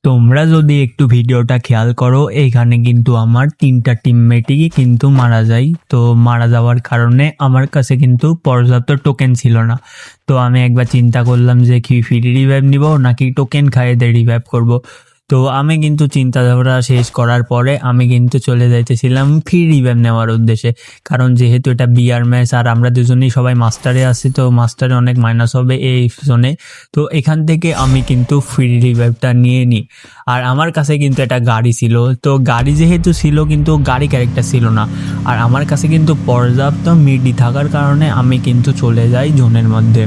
তোমরা যদি একটু ভিডিওটা খেয়াল করো, এইখানে কিন্তু আমার 3টা টিমমেটই কিন্তু মারা যায়। তো মারা যাওয়ার কারণে আমার কাছে কিন্তু পর্যাপ্ত টোকেন ছিল না। তো আমি একবার চিন্তা করলাম যে কি ফ্রি রিভাইভ নিব নাকি টোকেন খাইয়ে দিয়ে রিভাইভ করব। তো আমি কিন্তু চিন্তাধারা শেষ করার পরে আমি কিন্তু চলে যাইতেছিলাম ফ্রি রিভাইভ নেওয়ার উদ্দেশ্যে। কারণ যেহেতু এটা বিআর ম্যাচ আর আমরা দুজনেই সবাই মাস্টারে আছি, তো মাস্টারে অনেক মাইনাস হবে এই জোনে। তো এখান থেকে আমি কিন্তু ফ্রি রিভাইভটা নিয়ে নিই। আর আমার কাছে কিন্তু একটা গাড়ি ছিল, তো গাড়ি যেহেতু ছিল কিন্তু গাড়ি ক্যারেক্টার ছিল না। আর আমার কাছে কিন্তু পর্যাপ্ত মিডি থাকার কারণে আমি কিন্তু চলে যাই জোনের মধ্যে।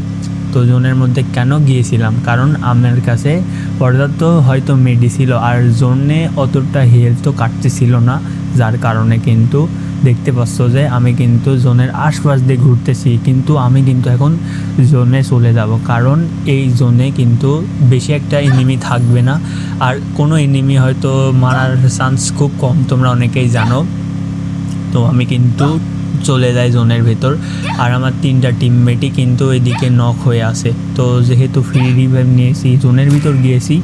তো জোনের মধ্যে কেন গিয়েছিলাম, কারণ আমার কাছে পর্যাপ্ত হয়তো মেডি ছিল আর জোনে অতটা হেলথ তো কাটতেছিল না, যার কারণে কিন্তু দেখতে পাচ্ছ যে আমি কিন্তু জোনের আশপাশ দিয়ে ঘুরতেছি। কিন্তু আমি কিন্তু এখন জোনে চলে যাব, কারণ এই জোনে কিন্তু বেশি একটা এনিমি থাকবে না আর কোনো এনিমি হয়তো মারার চান্স খুব কম, তোমরা অনেকেই জানো। তো আমি কিন্তু চলে যায় জোনের ভেতর আর আমার 3টা টিমমেটই কিন্তু এদিকে নক হয়ে আসে। তো যেহেতু ফ্রি রিভাইভ নিয়েছি, জোনের ভিতর গিয়েছি,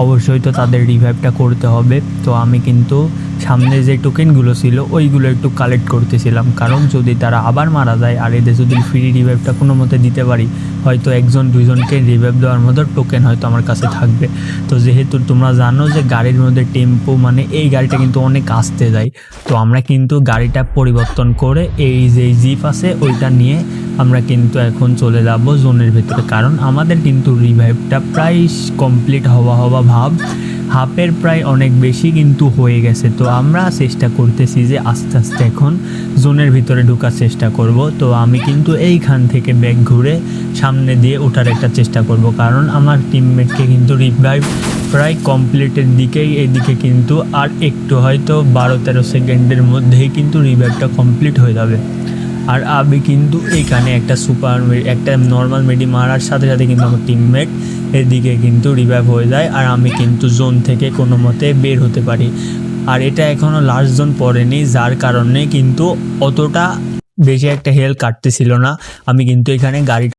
অবশ্যই তো তাদের রিভাইভটা করতে হবে। তো আমি কিন্তু সামনে যে টোকেনগুলো ছিল ওইগুলো একটু কালেক্ট করতেছিলাম, কারণ যদি তারা আবার মারা যায় আর এদের যদি ফ্রি রিভাইভটা কোনো মতে দিতে পারি, হয়তো 1-2জনকে রিভাইভ দেওয়ার মতো টোকেন হয়তো আমার কাছে থাকবে। তো যেহেতু তোমরা জানো যে গাড়ির মধ্যে টেম্পো মানে এই গাড়িটা কিন্তু অনেক আসতে যায়, তো আমরা কিন্তু গাড়িটা পরিবর্তন করে এই যে জিপ আছে ওইটা নিয়ে আমরা কিন্তু এখন চলে যাব জোনের ভেতরে। কারণ আমাদের কিন্তু রিভাইভটা প্রায় কমপ্লিট হওয়া ভাব, হাফের প্রায় অনেক বেশি কিন্তু হয়ে গেছে। তো আমরা চেষ্টা করতেছি যে আস্তে আস্তে এখন জোনের ভিতরে ঢোকার চেষ্টা করব। তো আমি কিন্তু এইখান থেকে ব্যাক ঘুরে সামনে দিয়ে ওঠার একটা চেষ্টা করব, কারণ আমার টিমমেটকে কিন্তু রিভাইভ প্রায় কমপ্লিটের দিকেই, এদিকে কিন্তু আর একটু হয়তো 12-13 সেকেন্ডের মধ্যেই কিন্তু রিভাইভটা কমপ্লিট হয়ে যাবে। আর আমি কিন্তু এইখানে একটা নর্মাল মেডি মারার সাথে সাথে কিন্তু আমার টিমমেট এদিকে কিন্তু রিভাইভ হয়ে যায় আর আমি কিন্তু জোন থেকে কোনো মতে বের হতে পারি। আর এটা এখনও লাস্ট জোন পড়েনি, যার কারণে কিন্তু অতটা বেশি একটা হেলথ কাটতেছিল না। আমি কিন্তু এখানে গাড়ি